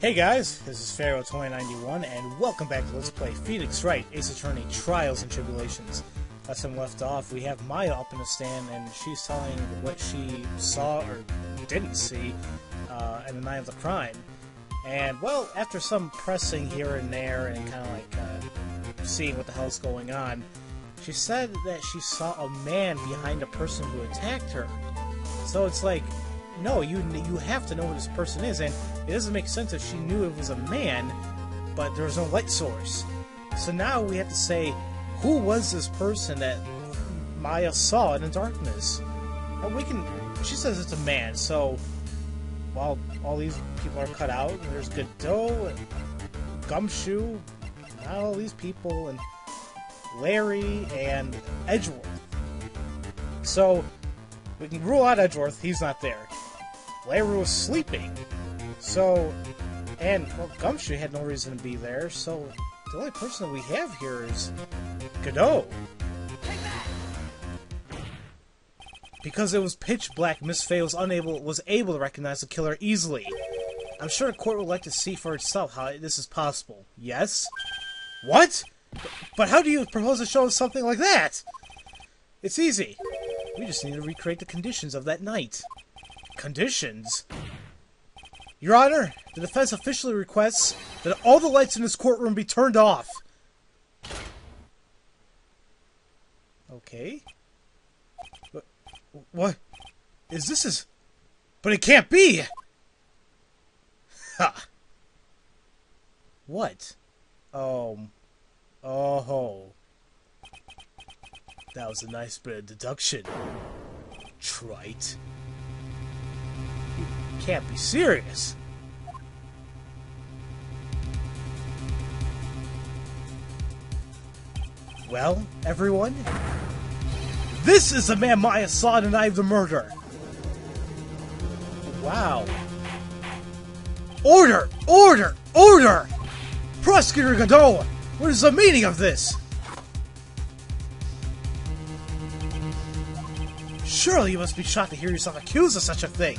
Hey guys, this is Pharaoh 2091, and welcome back to Let's Play Phoenix Wright, Ace Attorney, Trials and Tribulations. Last time we left off, we have Maya up in the stand, and she's telling what she saw, or didn't see, in the night of the crime. And, well, after some pressing here and there, and kind of like seeing what the hell's going on, she said that she saw a man behind a person who attacked her. So it's like, no, you have to know who this person is, and it doesn't make sense if she knew it was a man, but there was no light source. So now we have to say, who was this person that Maya saw in the darkness? And she says it's a man, so while all these people are cut out, and there's Godot and Gumshoe, not all these people, and Larry and Edgeworth. So we can rule out Edgeworth, he's not there. Larry was sleeping. So, and, well, Gumshoe had no reason to be there, so the only person that we have here is Godot. Because it was pitch black, Miss Faye was able to recognize the killer easily. I'm sure the court would like to see for itself how this is possible. Yes? What? But how do you propose to show us something like that? It's easy. We just need to recreate the conditions of that night. Conditions? Your Honor, the defense officially requests that all the lights in this courtroom be turned off. Okay. What? But it can't be! Ha! What? Oh. That was a nice bit of deduction. Trite. You can't be serious. Well, everyone, this is the man Maya saw the night of the murder. Wow. Order! Order! Order! Prosecutor Godot, what is the meaning of this? Surely you must be shocked to hear yourself accused of such a thing.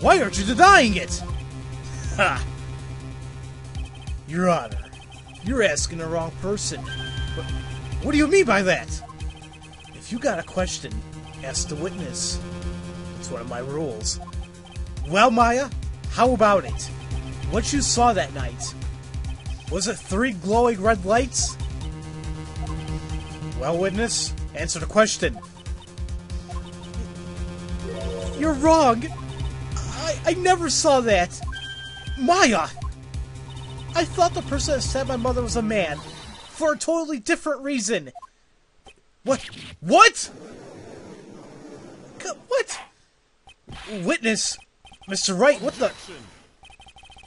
Why aren't you denying it? Ha! Your Honor, you're asking the wrong person. What do you mean by that? If you got a question, ask the witness. It's one of my rules. Well, Maya, how about it? What you saw that night? Was it 3 glowing red lights? Well, witness, answer the question. You're wrong. I never saw that. Maya! I thought the person that said my mother was a man. For a totally different reason. What? What? What? Witness! Mr. Wright, what the?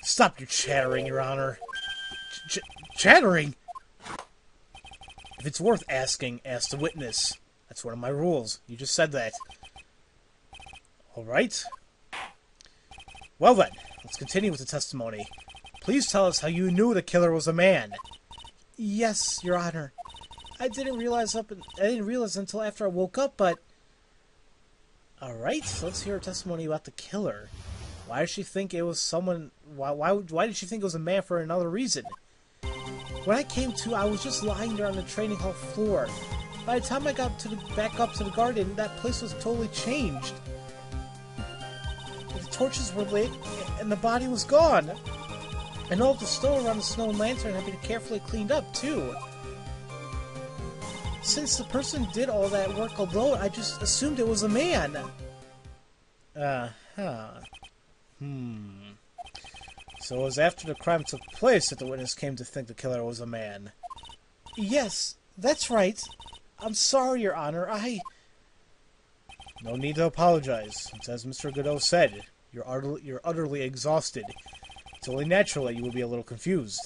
Stop your chattering, Your Honor. Chattering? If it's worth asking, ask the witness. That's one of my rules. You just said that. Alright. Well then, let's continue with the testimony. Please tell us how you knew the killer was a man. Yes, Your Honor. I didn't realize until after I woke up, but... Alright, so let's hear her testimony about the killer. Why did she think it was someone... Why did she think it was a man for another reason? When I came to, I was just lying there on the training hall floor. By the time I got back up to the garden, that place was totally changed. The torches were lit, and the body was gone. And all of the snow around the snow lantern had been carefully cleaned up, too. Since the person did all that work alone, I just assumed it was a man. So it was after the crime took place that the witness came to think the killer was a man. Yes, that's right. I'm sorry, Your Honor, No need to apologize. It's as Mr. Godot said, you're utterly exhausted. It's only natural that you will be a little confused.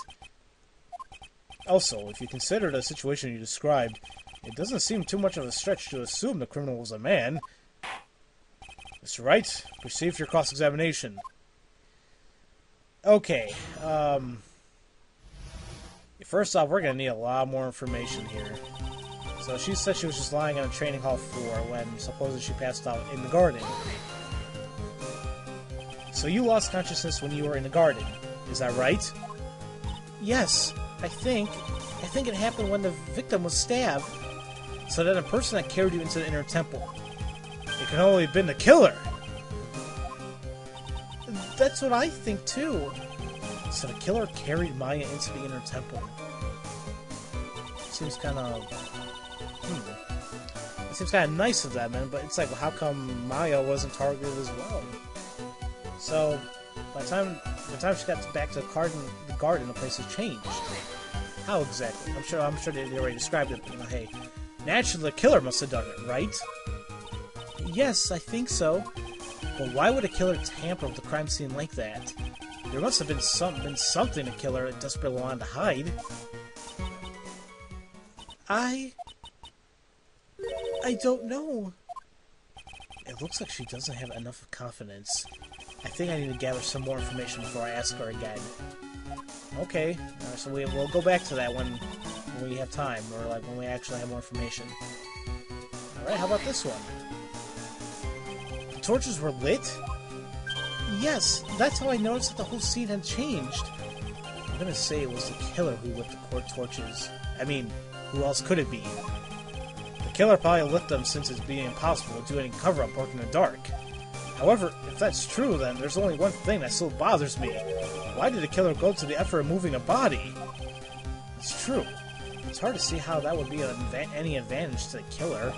Also, if you consider the situation you described, it doesn't seem too much of a stretch to assume the criminal was a man. Mr. Wright, proceed with your cross-examination. Okay, first off, we're going to need a lot more information here. So she said she was just lying on a training hall floor when supposedly she passed out in the garden. So you lost consciousness when you were in the garden. Is that right? Yes, I think it happened when the victim was stabbed. So then a person that carried you into the inner temple. It can only have been the killer. That's what I think too. So the killer carried Maya into the inner temple. Seems kind of... It seems kind of nice of them, man, but it's like, well, how come Maya wasn't targeted as well? So, by the time she got back to the garden, the place has changed. How exactly? I'm sure they already described it, but hey. Naturally, the killer must have done it, right? Yes, I think so. But why would a killer tamper with the crime scene like that? There must have been something the killer desperately wanted to hide. I don't know. It looks like she doesn't have enough confidence. I think I need to gather some more information before I ask her again. Okay, so we'll go back to that when we have time, or like when we actually have more information. Alright, how about this one? The torches were lit? Yes, that's how I noticed that the whole scene had changed. I'm gonna say it was the killer who lit the court torches. I mean, who else could it be? The killer probably lit them since it's being impossible to do any cover-up work in the dark. However, if that's true, then there's only one thing that still bothers me. Why did the killer go to the effort of moving a body? It's true. It's hard to see how that would be any advantage to the killer.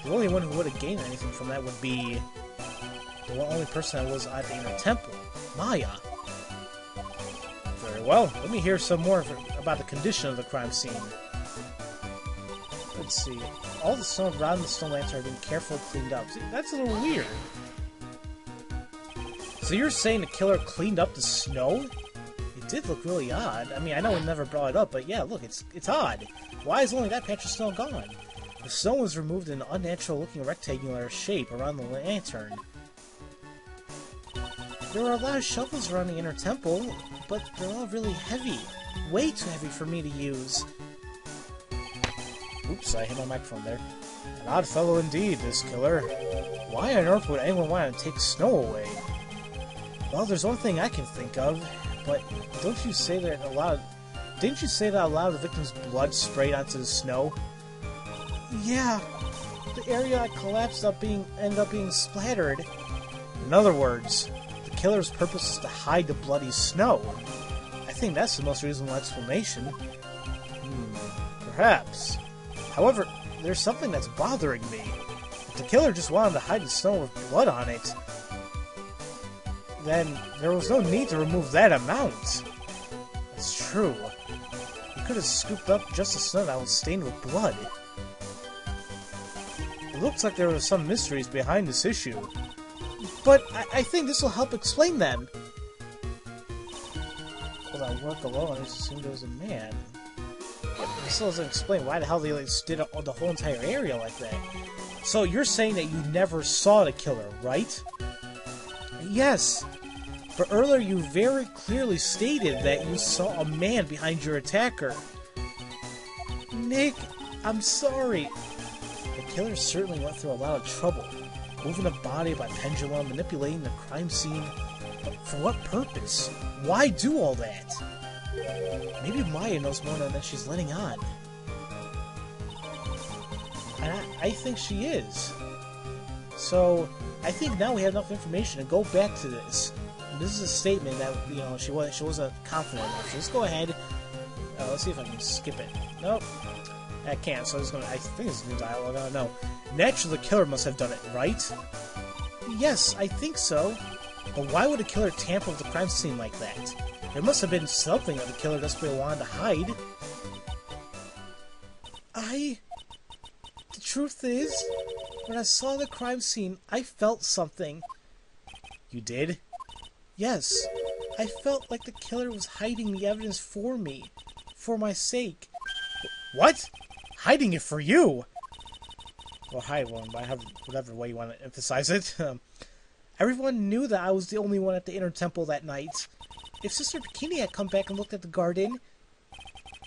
The only one who would have gained anything from that would be the only person that was at the inner temple, Maya. Very well. Let me hear some more about the condition of the crime scene. Let's see. All the stone around the stone lantern have been carefully cleaned up. See, that's a little weird. So you're saying the killer cleaned up the snow? It did look really odd. I mean, I know we never brought it up, but yeah, look, it's odd. Why is only that patch of snow gone? The snow was removed in an unnatural-looking rectangular shape around the lantern. There were a lot of shovels around the inner temple, but they're all really heavy. Way too heavy for me to use. Oops, I hit my microphone there. An odd fellow indeed, this killer. Why on earth would anyone want to take snow away? Well, there's one thing I can think of, but didn't you say that a lot of the victim's blood sprayed onto the snow? Yeah, the area that collapsed ended up being splattered. In other words, the killer's purpose is to hide the bloody snow. I think that's the most reasonable explanation. Perhaps. However, there's something that's bothering me. If the killer just wanted to hide the snow with blood on it, then there was no need to remove that amount. That's true. He could have scooped up just the snow that was stained with blood. It looks like there were some mysteries behind this issue. But I think this will help explain them. Will that work alone? I just assumed it was a man. This still doesn't explain why the hell they did the whole entire area like that. So you're saying that you never saw the killer, right? Yes, but earlier you very clearly stated that you saw a man behind your attacker. Nick, I'm sorry. The killer certainly went through a lot of trouble, moving a body by pendulum, manipulating the crime scene. But for what purpose? Why do all that? Maybe Maya knows more than she's letting on. And I think she is. So, I think now we have enough information to go back to this. And this is a statement that, you know, she wasn't confident enough. So let's go ahead. Let's see if I can skip it. Nope. I can't, so I think it's new dialogue, I don't know. Naturally, the killer must have done it, right? Yes, I think so. But why would a killer tamper with the crime scene like that? There must have been something that the killer desperately wanted to hide. The truth is, when I saw the crime scene, I felt something. You did? Yes. I felt like the killer was hiding the evidence for me. For my sake. What? Hiding it for you? Well, hide one, but I have whatever way you want to emphasize it. Everyone knew that I was the only one at the inner temple that night. If Sister Bikini had come back and looked at the garden,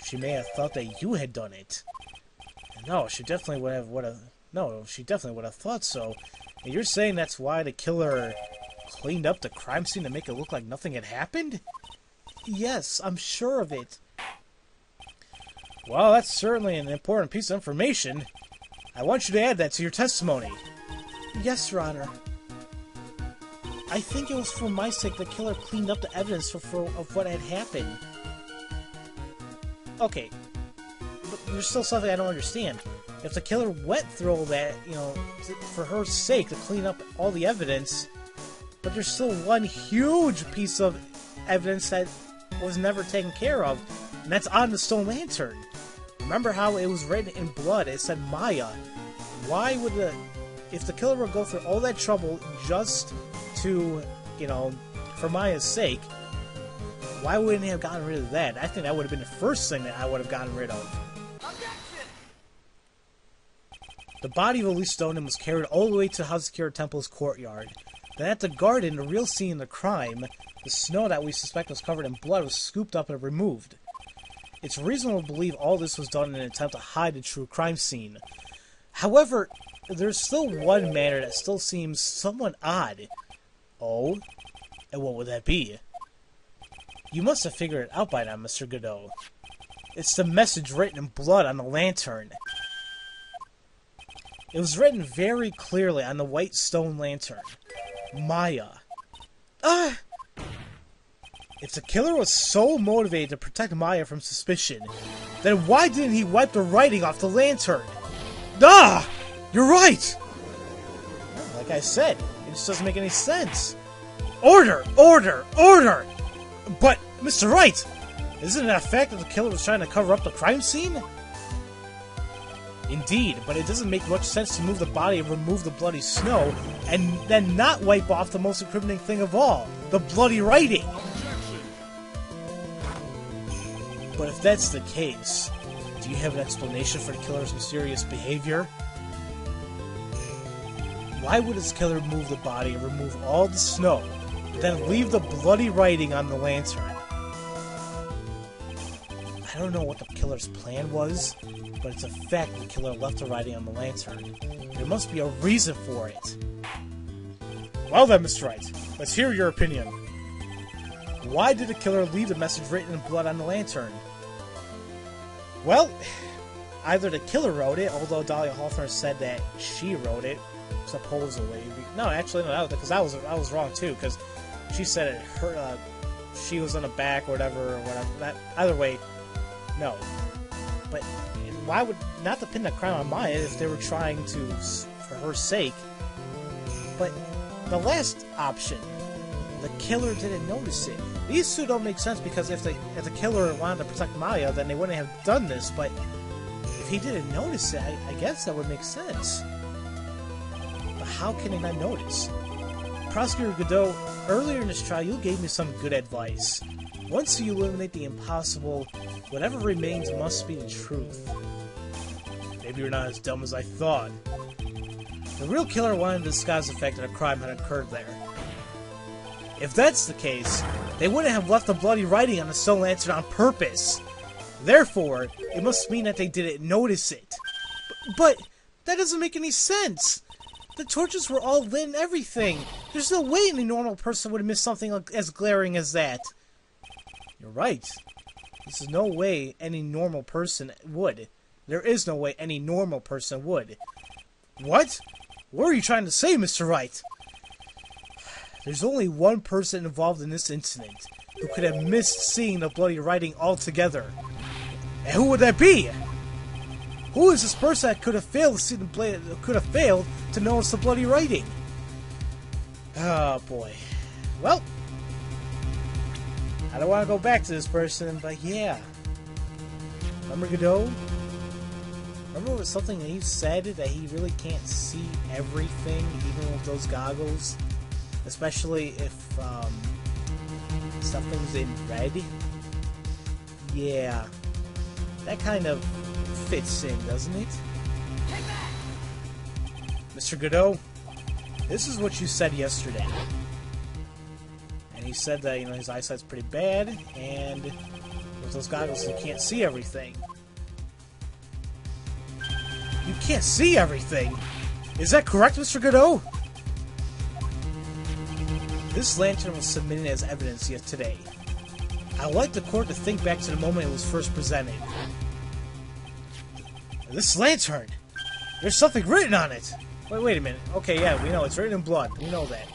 she may have thought that you had done it. No, she definitely would have thought so. And you're saying that's why the killer cleaned up the crime scene to make it look like nothing had happened? Yes, I'm sure of it. Well, that's certainly an important piece of information. I want you to add that to your testimony. Yes, Your Honor. I think it was for my sake the killer cleaned up the evidence of what had happened. Okay, but there's still something I don't understand. If the killer went through all that, you know, for her sake to clean up all the evidence, but there's still one huge piece of evidence that was never taken care of, and that's on the stone lantern. Remember how it was written in blood? It said Maya. Why would if the killer would go through all that trouble just to, you know, for Maya's sake, why wouldn't he have gotten rid of that? I think that would have been the first thing that I would have gotten rid of. The body of Elise Stoneman was carried all the way to Hazakura Temple's courtyard. Then at the garden, the real scene of the crime, the snow that we suspect was covered in blood was scooped up and removed. It's reasonable to believe all this was done in an attempt to hide the true crime scene. However, there's still one matter that still seems somewhat odd. Oh? And what would that be? You must have figured it out by now, Mr. Godot. It's the message written in blood on the lantern. It was written very clearly on the white stone lantern. Maya. Ah! If the killer was so motivated to protect Maya from suspicion, then why didn't he wipe the writing off the lantern? Ah! You're right! Like I said, it just doesn't make any sense. Order! Order! Order! But, Mr. Wright, isn't it a fact that the killer was trying to cover up the crime scene? Indeed, but it doesn't make much sense to move the body and remove the bloody snow, and then not wipe off the most incriminating thing of all, the bloody writing. But if that's the case, do you have an explanation for the killer's mysterious behavior? Why would his killer move the body and remove all the snow, then leave the bloody writing on the lantern? I don't know what the killer's plan was, but it's a fact the killer left the writing on the lantern. There must be a reason for it. Well then, Mr. Wright, let's hear your opinion. Why did the killer leave the message written in blood on the lantern? Well, either the killer wrote it, although Dahlia Hawthorne said that she wrote it, supposedly. No, actually, no, because I was wrong too, because she said it her she was on the back or whatever. That either way, no. But why would not to pin the crime on Maya if they were trying to for her sake? But the last option, the killer didn't notice it. These two don't make sense because if the killer wanted to protect Maya, then they wouldn't have done this. But if he didn't notice it, I guess that would make sense. But how can he not notice? Prosecutor Godot, earlier in this trial, you gave me some good advice. Once you eliminate the impossible, whatever remains must be the truth. Maybe you're not as dumb as I thought. The real killer wanted to disguise the fact that a crime had occurred there. If that's the case, they wouldn't have left the bloody writing on the stone lantern on purpose. Therefore, it must mean that they didn't notice it. But that doesn't make any sense. The torches were all lit and everything. There's no way any normal person would miss something as glaring as that. You're right. There's no way any normal person would. There is no way any normal person would. What? What are you trying to say, Mr. Wright? There's only one person involved in this incident who could have missed seeing the bloody writing altogether. And who would that be? Who is this person that could have failed to see to notice the bloody writing? Oh boy. Well, I don't want to go back to this person, but yeah. Remember Godot? Remember it was something that he said that he really can't see everything, even with those goggles? Especially if something's in red? Yeah. That kind of fits in, doesn't it? Mr. Godot, this is what you said yesterday. And he said that, you know, his eyesight's pretty bad, and with those goggles you can't see everything. You can't see everything? Is that correct, Mr. Godot? This lantern was submitted as evidence yet today. I would like the court to think back to the moment it was first presented. This lantern! There's something written on it! Wait a minute. Okay, yeah, we know. It's written in blood. We know that.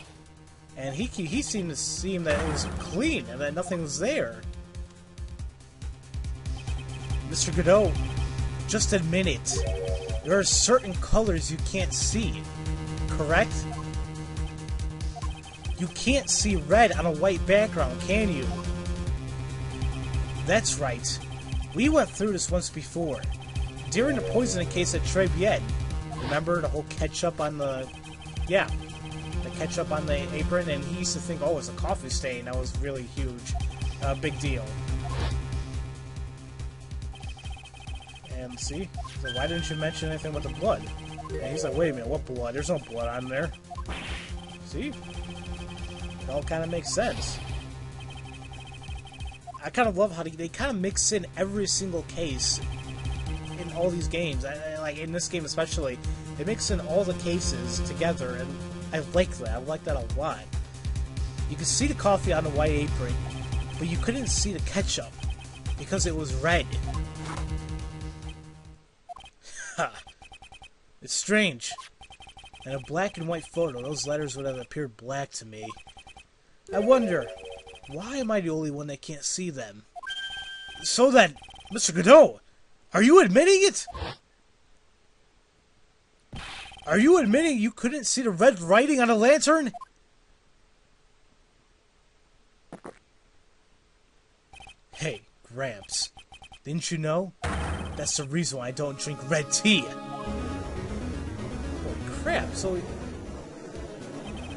And he seemed to seem that it was clean and that nothing was there. Mr. Godot, just admit it. There are certain colors you can't see. Correct? You can't see red on a white background, can you? That's right. We went through this once before. During the poisoning case at Tribulations. Remember the whole ketchup on the... Yeah. The ketchup on the apron, and he used to think, oh, it's a coffee stain. That was really huge. Big deal. And see? So why didn't you mention anything about the blood? And he's like, wait a minute, what blood? There's no blood on there. See? It all kind of makes sense. I kind of love how they kind of mix in every single case in all these games. Like in this game especially, they mix in all the cases together, and I like that. I like that a lot. You could see the coffee on the white apron, but you couldn't see the ketchup because it was red. Ha! It's strange. In a black and white photo, those letters would have appeared black to me. I wonder, why am I the only one that can't see them? So then, Mr. Godot, are you admitting it? Are you admitting you couldn't see the red writing on a lantern? Hey, Gramps, didn't you know? That's the reason why I don't drink red tea. Holy crap, so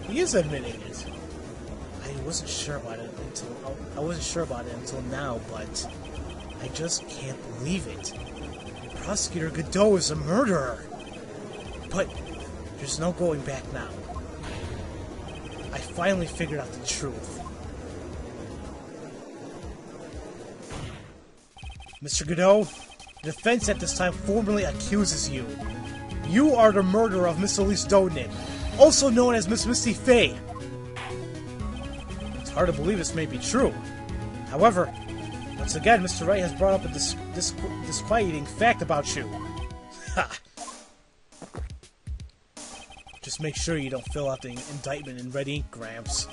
he is admitting it. I wasn't sure about it until now, but I just can't believe it. Prosecutor Godot is a murderer. But there's no going back now. I finally figured out the truth. Mr. Godot, the defense at this time formally accuses you. You are the murderer of Miss Elise Donin, also known as Miss Misty Faye. It's hard to believe this may be true. However, once again, Mr. Wright has brought up a disquieting fact about you. Ha! Just make sure you don't fill out the indictment in red ink, Gramps.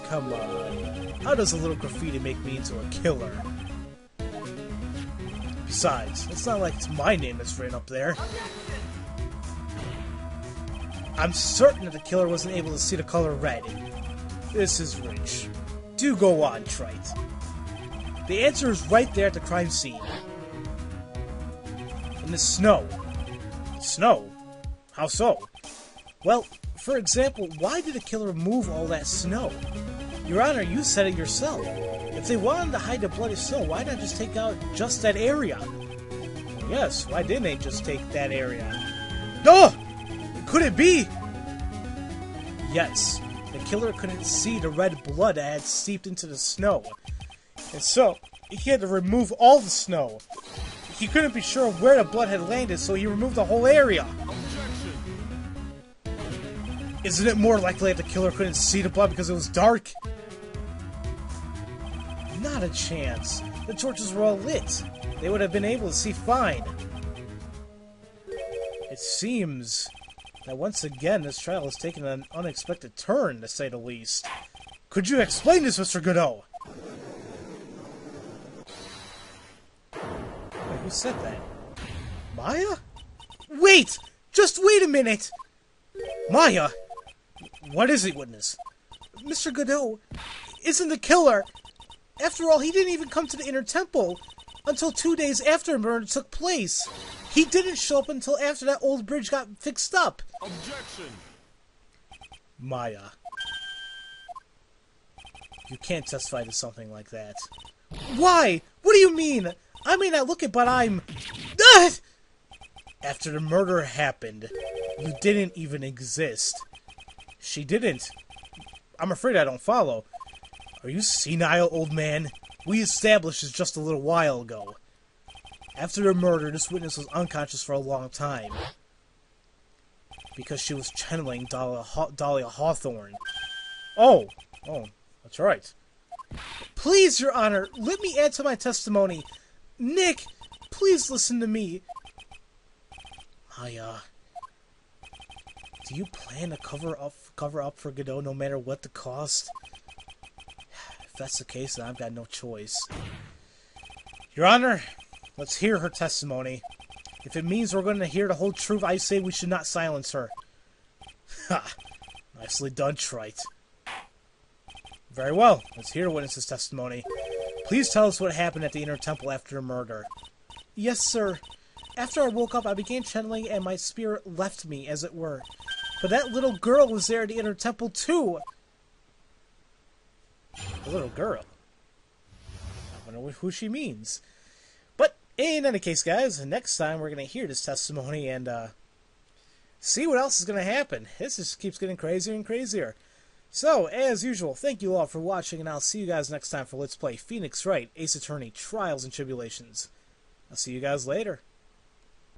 Come on. How does a little graffiti make me into a killer? Besides, it's not like it's my name that's written up there. I'm certain that the killer wasn't able to see the color red. This is rich. Do go on, Trite. The answer is right there at the crime scene. In the snow. Snow? How so? Well, for example, why did the killer remove all that snow? Your Honor, you said it yourself. If they wanted to hide the bloody snow, why not just take out just that area? Yes, why didn't they just take that area? No! Could it be? Yes, the killer couldn't see the red blood that had seeped into the snow. And so, he had to remove all the snow. He couldn't be sure where the blood had landed, so he removed the whole area. Isn't it more likely that the killer couldn't see the blood because it was dark? Not a chance. The torches were all lit. They would have been able to see fine. It seems that once again this trial has taken an unexpected turn, to say the least. Could you explain this, Mr. Godot? Wait, who said that? Maya? Wait! Just wait a minute! Maya? What is it, witness? Mr. Godot isn't the killer. After all, he didn't even come to the Inner Temple until 2 days after the murder took place. He didn't show up until after that old bridge got fixed up. Objection! Maya. You can't testify to something like that. Why? What do you mean? I may not look it, but I'm... Ah! After the murder happened, you didn't even exist. She didn't. I'm afraid I don't follow. Are you senile, old man? We established this just a little while ago. After the murder, this witness was unconscious for a long time. Because she was channeling Dahlia Hawthorne. Oh, that's right. Please, Your Honor, let me add to my testimony. Nick, please listen to me. Do you plan to cover up for Godot no matter what the cost? If that's the case, then I've got no choice. Your Honor, let's hear her testimony. If it means we're going to hear the whole truth, I say we should not silence her. Ha! Nicely done, Wright. Very well. Let's hear the witness's testimony. Please tell us what happened at the Inner Temple after the murder. Yes, sir. After I woke up, I began channeling and my spirit left me, as it were. But that little girl was there at the Inner Temple, too. A little girl? I wonder who she means. But in any case, guys, next time we're going to hear this testimony and see what else is going to happen. This just keeps getting crazier and crazier. So, as usual, thank you all for watching, and I'll see you guys next time for Let's Play Phoenix Wright, Ace Attorney, Trials and Tribulations. I'll see you guys later.